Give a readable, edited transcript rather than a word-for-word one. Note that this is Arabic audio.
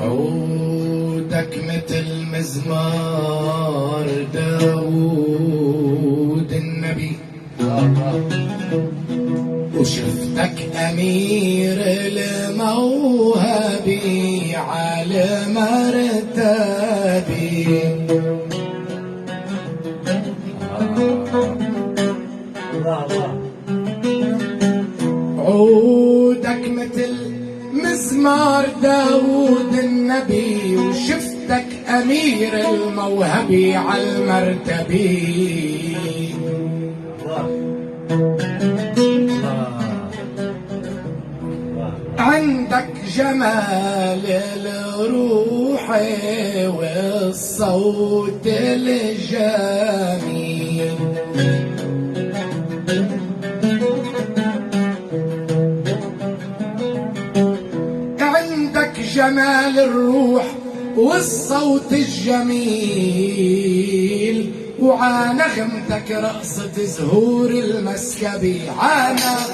عودك مثل مزمار داود النبي، وشفتك أمير الموهبي على مرتبي. عودك مثل مزمار داود النبي، وشفتك أمير الموهبي على المرتبي. عندك جمال الروح والصوت الجميل، عندك جمال الروح والصوت الجميل، وعانغمتك رقصة زهور المسكبي، عانغمتك